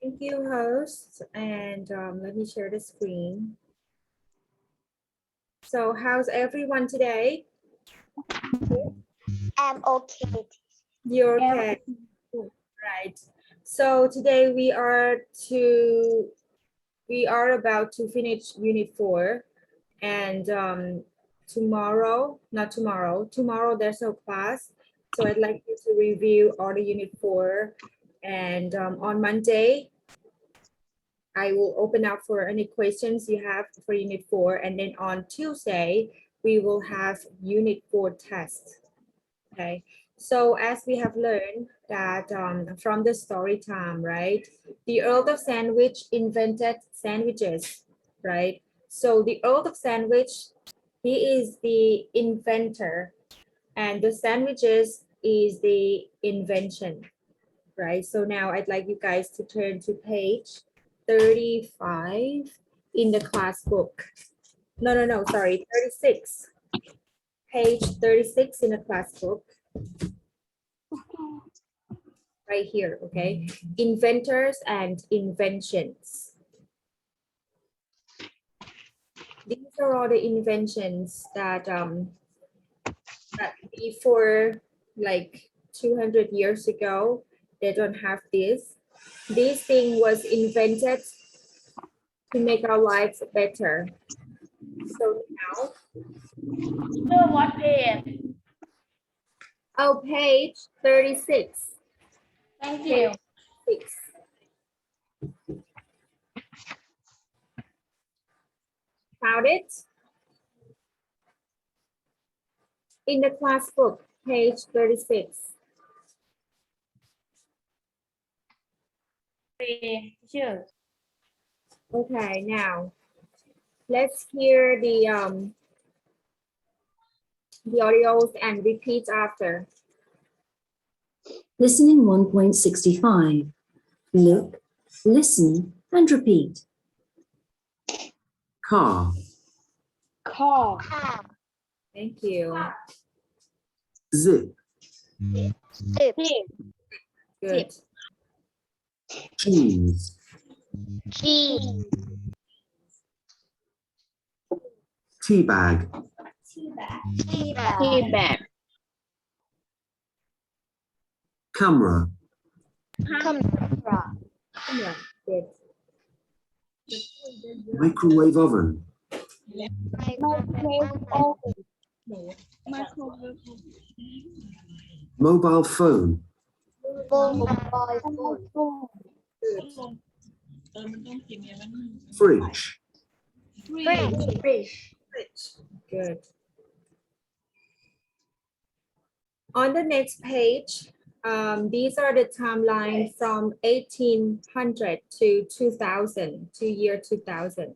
Thank you, host. And let me share the screen. So how's everyone today? I'm okay. You're okay? Right. So today we are about to finish unit 4, and tomorrow there's no class. So I'd like you to review all the unit 4, and on Monday I will open up for any questions you have for unit 4, and then on Tuesday we will have unit 4 test. Okay, so as we have learned that from the story time, right? The Earl of Sandwich invented sandwiches, right? So the Earl of Sandwich, he is the inventor, and the sandwiches is the invention, right? So now I'd like you guys to turn to page 35 in the class book. No, sorry, 36. Page 36 in the class book. Right here, okay? Inventors and inventions. These are all the inventions that before like 200 years ago, they don't have this. This thing was invented to make our lives better. So now, So what page? oh, page 36. Thank you. 6. Found it? In the class book, page 36. Sure. Okay, now let's hear the audios and repeat after. Listening 1.65. Look, listen, and repeat. Car, Car. Thank you. zip, Zip. Good. cheese, Cheese. tea bag, Tea bag. camera, Camera. Yeah, good. microwave oven, Microwave oven. mobile phone, Mobile phone. Good. fridge, Fridge. Good. On the next page, these are the timeline from 1800 to 2000, to year 2000.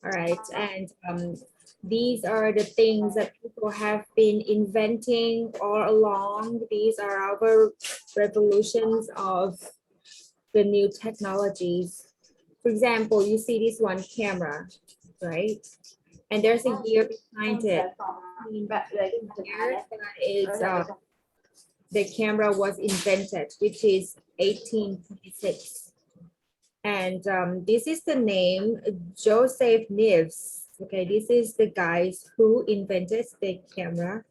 All right, and these are the things that people have been inventing all along. These are our revolutions of the new technologies. For example, you see this one camera, right? And there's a year behind it. Year that is the camera was invented, which is 1826. And this is the name Joseph Nives. Okay, this is the guys who invented the camera.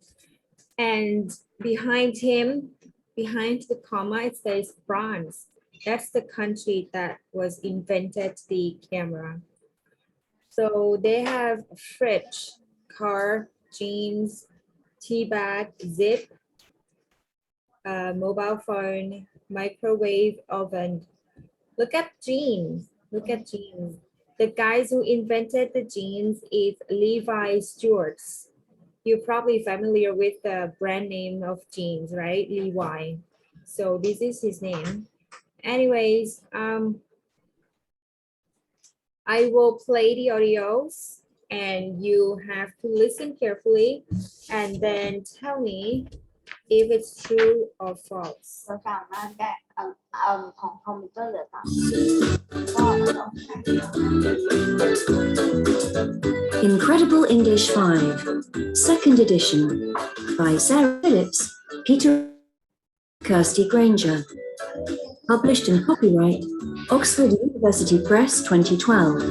And behind him, behind the comma, it says France. That's the country that was invented the camera. So they have fridge, car, jeans, tea bag, zip, mobile phone, microwave oven. Look at jeans. Look at jeans. The guys who invented the jeans is Levi Strauss. You're probably familiar with the brand name of jeans, right? Levi. So this is his name. Anyways, I will play the audios and you have to listen carefully and then tell me if it's true or false. Incredible English 5, second edition, by Sarah Phillips, Peter Kirsty Granger. Published in copyright Oxford University Press 2012.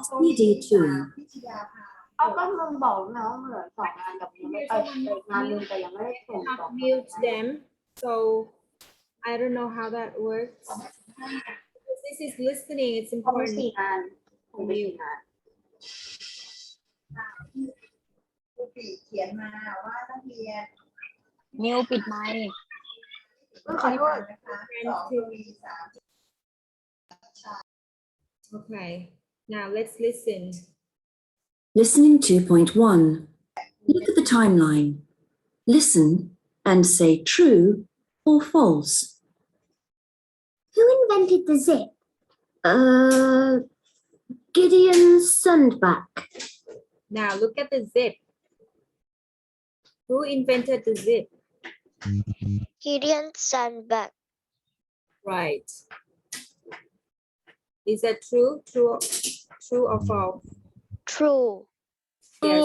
CD2. เอาก็มึงบอกนะว่าเหลือสองงานกับยังไม่ไปงานนึงแต่ยังไม่ได้ส่งต่อ mute them. So I don't know how that works. This is listening. It's เพราะมัน important. สี่งานผมไปสี่งาน ครูปีเขียนมาว่านักเรียน นิวปิดไมค์ขอโทษ นะคะ2 ทวี 3 Okay. Now let's listen. Listening 2.1. Look at the timeline. Listen and say true or false. Who invented the zip? Gideon Sundback. Now look at the zip. Who invented the zip? Gideon Sundback. Right. Is that true? True or false? True. Yes,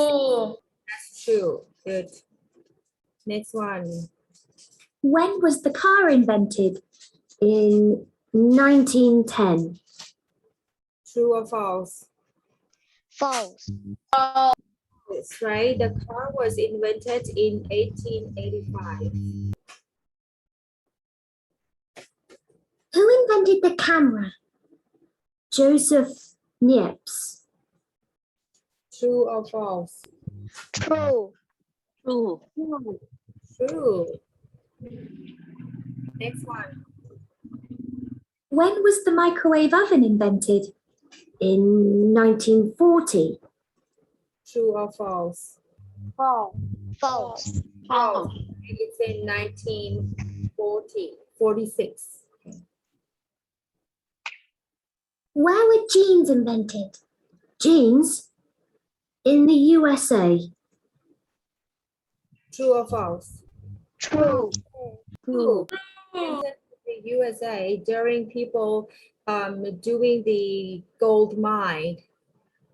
that's true. Good. Next one. When was the car invented? In 1910. True or false? False. That's right. The car was invented in 1885. Who invented the camera? Joseph Niepce. True or false? True. True. True. Next one. When was the microwave oven invented? In 1940. True or false? False. False. False. It's in 46. Where were jeans invented? Jeans? In the USA. True or false? True. True. Invented in the USA during people doing the gold mine,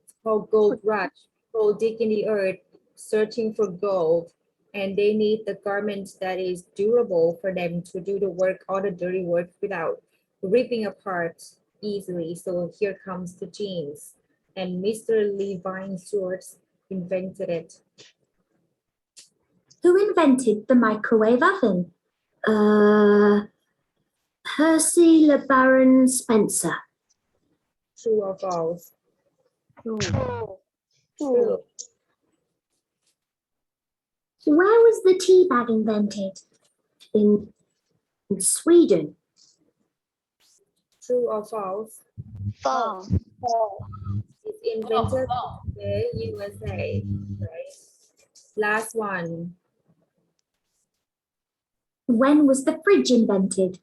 it's called gold rush. People dig in the earth, searching for gold, and they need the garment that is durable for them to do the work, all the dirty work without ripping apart easily. So here comes the jeans, and Mr. Levi Strauss invented it. Who invented the microwave oven? Percy LeBaron Spencer. True or false? True. True. Where was the tea bag invented? In Sweden. True or false? False. It's invented in the USA. Right. Last one. When was the fridge invented?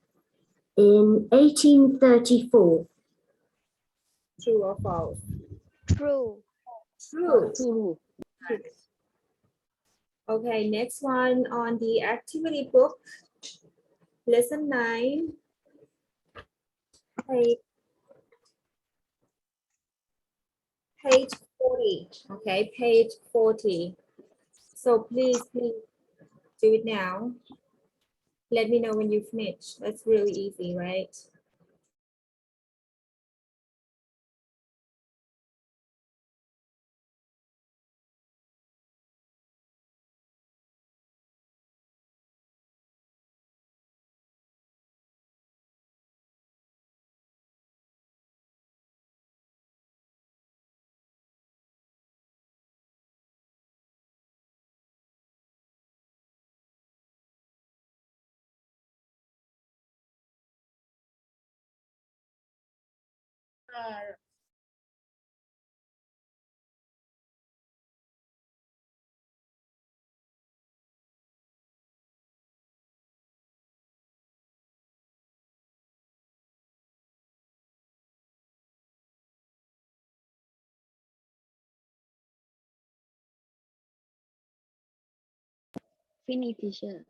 In 1834. True or false? True. True. Okay, next one on the activity book. Lesson 9. Page 40. Okay, page 40. So please do it now. Let me know when you finish. That's really easy, right? Finish, teacher.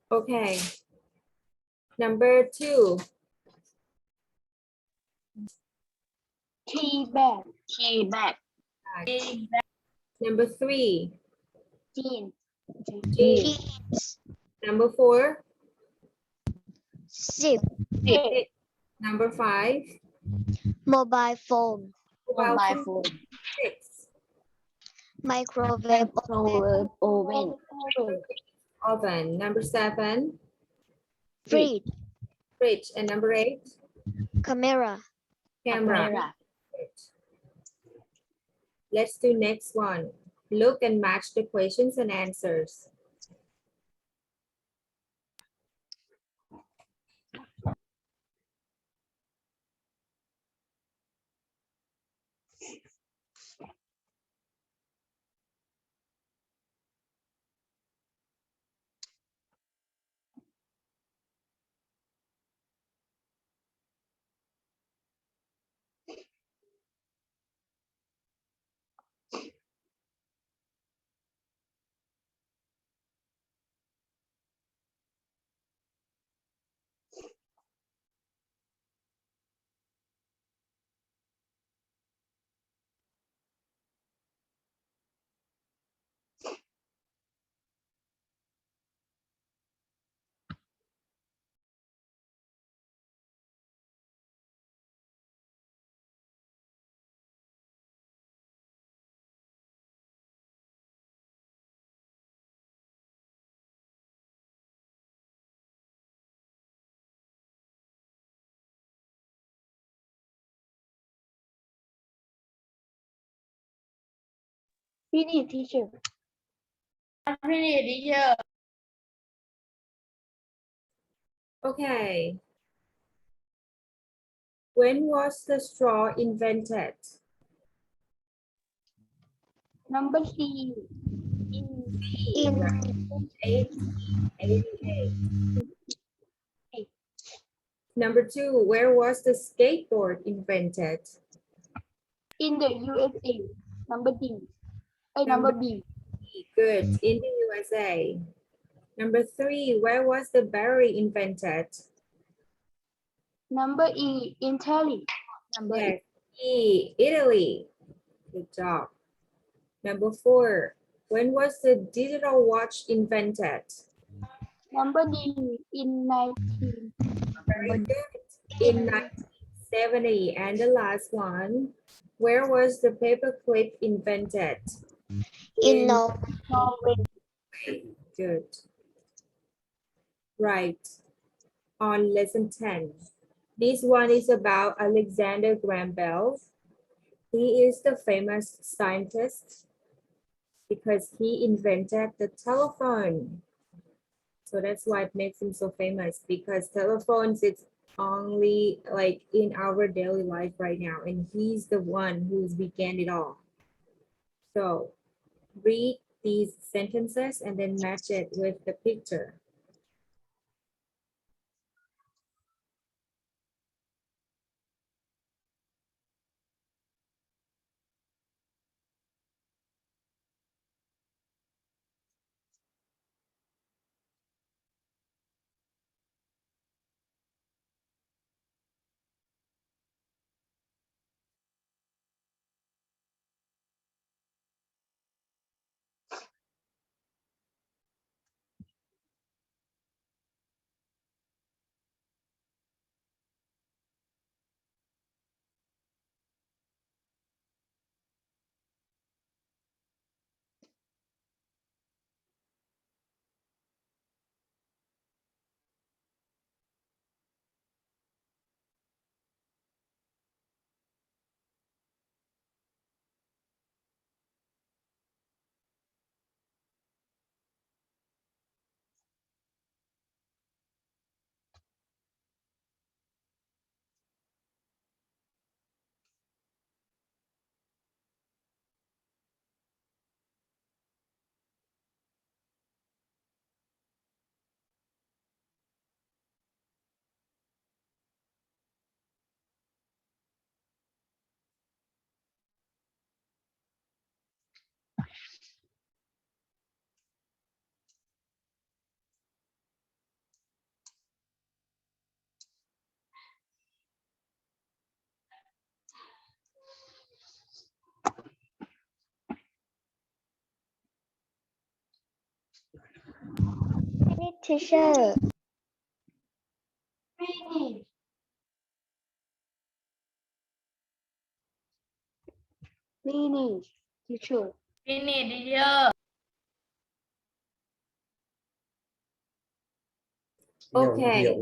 Okay. Number 2. Tea bag. Number 3. Jeans. Jeans. Number 4. Zip. Number 5. Mobile phone. Mobile phone. 6. Microwave Oven. Oven. Number 7. fridge. Fridge. And number 8. Camera. Camera. Let's do next one. Look and match the questions and answers. Finish, teacher. Finish, teacher. Okay. When was the straw invented? Number C. In 1888. Number 2, where was the skateboard invented? In the USA. Number D. Number B. Good, in the USA. Number 3, where was the berry invented? Number E. Italy. Number Yes, E, Italy. Good job. Number 4, when was the digital watch invented? Number D. In 19. Very good. In 1970. And the last one, where was the paperclip invented? in Norway. Good. Right. On lesson 10. This one is about Alexander Graham Bell. He is the famous scientist because he invented the telephone. So that's why it makes him so famous, because telephones, it's only like in our daily life right now, and he's the one who's began it all. So read these sentences and then match it with the picture. teacher, Finish. Finish. Teacher. Finish, teacher. Okay,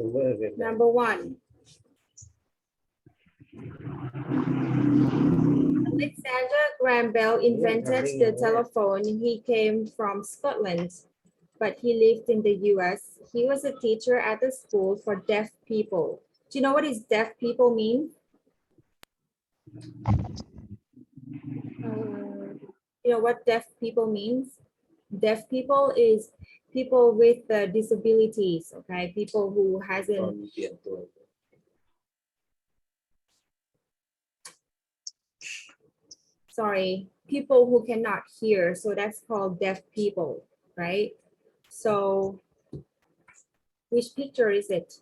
number 1. Alexander Graham Bell invented the telephone. He came from Scotland, but he lived in the US. He was a teacher at the school for deaf people. Do you know what is deaf people mean? You know what deaf people means? Deaf people is people with disabilities, okay? People who hasn't, sorry, people who cannot hear. So that's called deaf people, right? So which picture is it?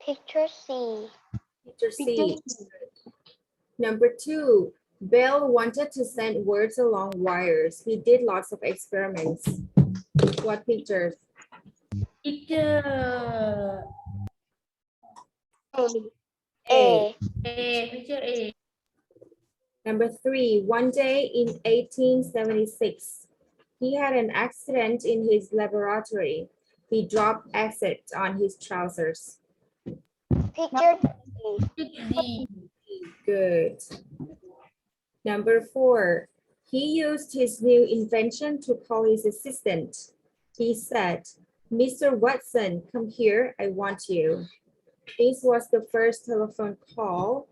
picture C. Picture C. Number 2, Bell wanted to send words along wires. He did lots of experiments. What pictures? Teacher. A. A. Picture A. Number 3, one day in 1876, he had an accident in his laboratory. He dropped acid on his trousers. Picture D. Picture D. Good. Number 4, he used his new invention to call his assistant. He said, "Mr. Watson, come here, I want you." This was the first telephone call.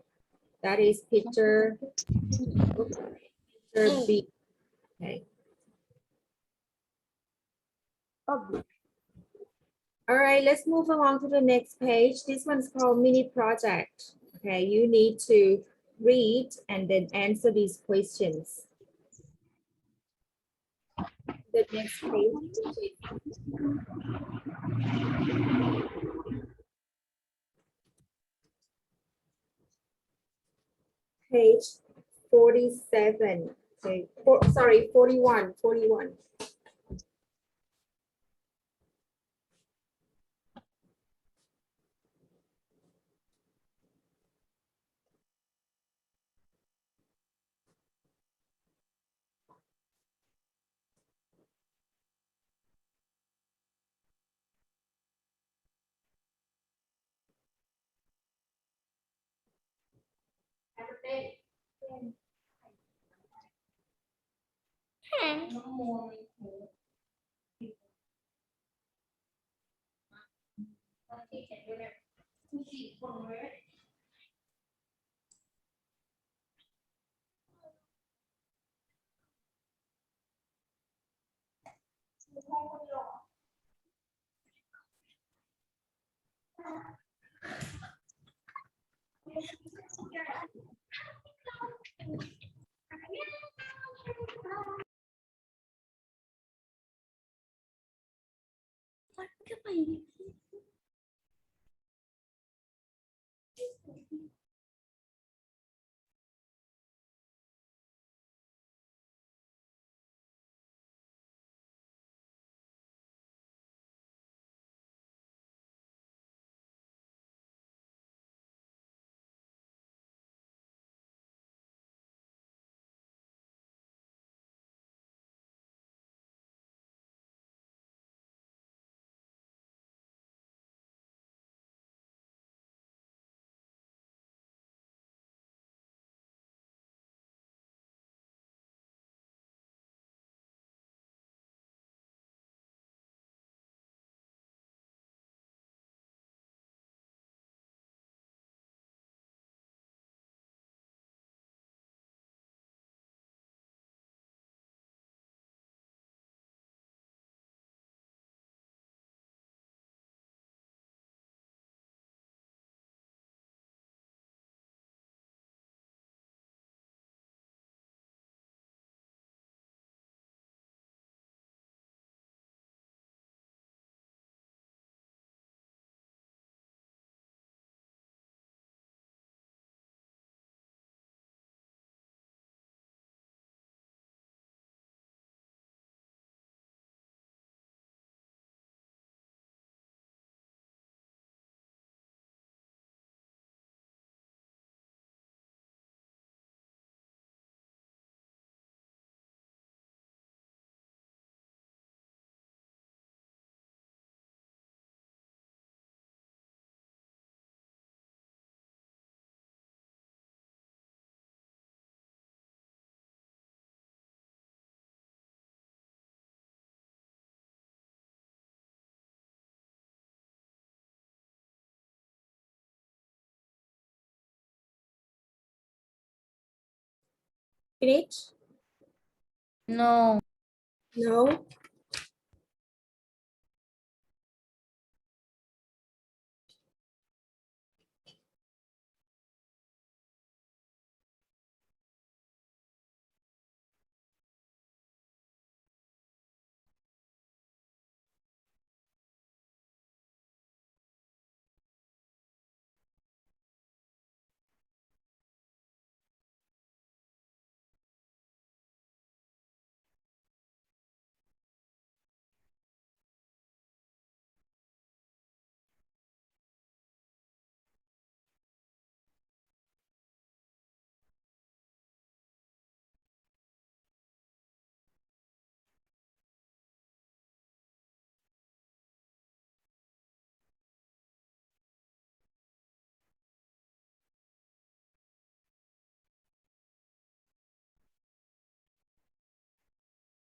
That is picture B. Okay. All right, let's move along to the next page. This one's called mini project. Okay, you need to read and then answer these questions. The next page. Page 47. Okay, sorry, 41. Finish? No. No?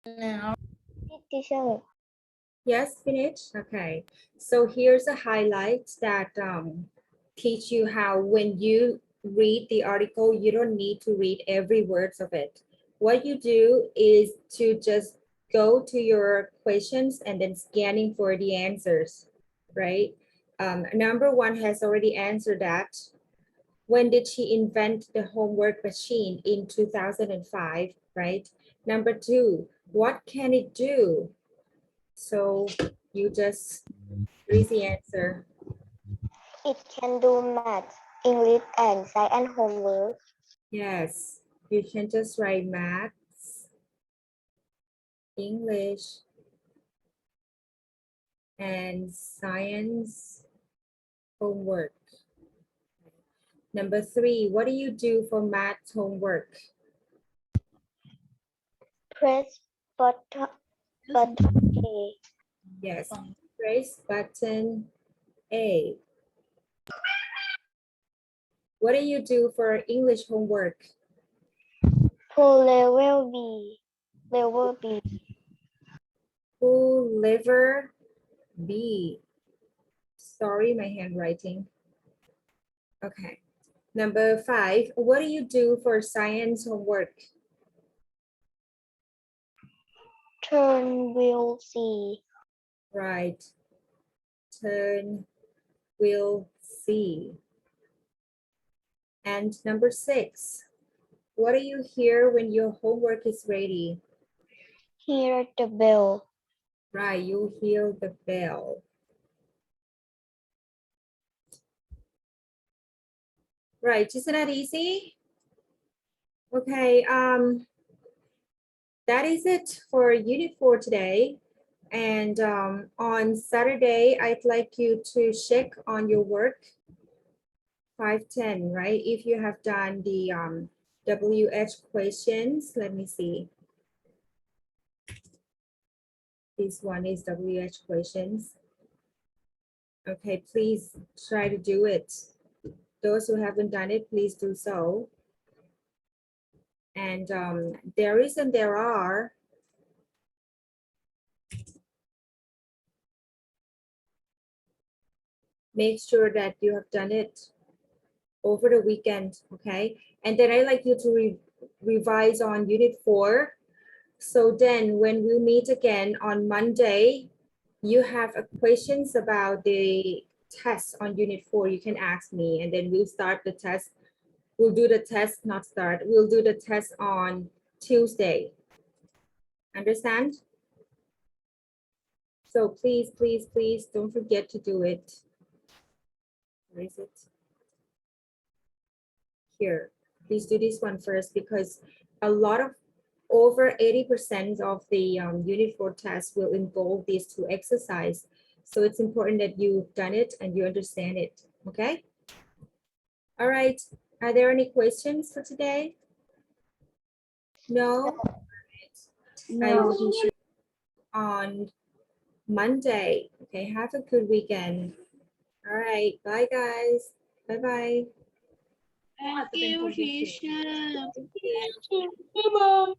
No. Teacher. Yes, finish. Okay. So here's a highlight that teach you how when you read the article, you don't need to read every words of it. What you do is to just go to your questions and then scanning for the answers, right? Number one has already answered that. When did she invent the homework machine? In 2005, right? Number two, what can it do? So you just read the answer. It can do math, English, and science and homework. Yes, you can just write maths, English, and science homework. Number three, what do you do for math homework? Press button A. Yes, press button A. What do you do for English homework? Pull level B. Level B. Pull lever B. Sorry, my handwriting. Okay. Number five, what do you do for science homework? Turn wheel C. Right. Turn wheel C. And number six, what do you hear when your homework is ready? Hear the bell. Right, you hear the bell. Right, isn't that easy? Okay, that is it for Unit 4 today. And on Saturday, I'd like you to check on your work 510, right? If you have done the WH questions, let me see. This one is WH questions. Okay, please try to do it. Those who haven't done it, please do so. And there is and there are. Make sure that you have done it over the weekend, okay? And then I'd like you to revise on Unit 4. So then when we meet again on Monday, you have questions about the test on Unit 4, you can ask me, and then we'll start the test. We'll do the test, not start. We'll do the test on Tuesday. Understand? So please, please, please don't forget to do it. Where is it? Here, please do this one first because a lot of over 80% of the Unit 4 tests will involve these two exercises. So it's important that you've done it and you understand it, okay? All right, are there any questions for today? No? I will see you on Monday. Okay, have a good weekend. All right, bye guys. Bye-bye. Thank you, teacher. Thank you.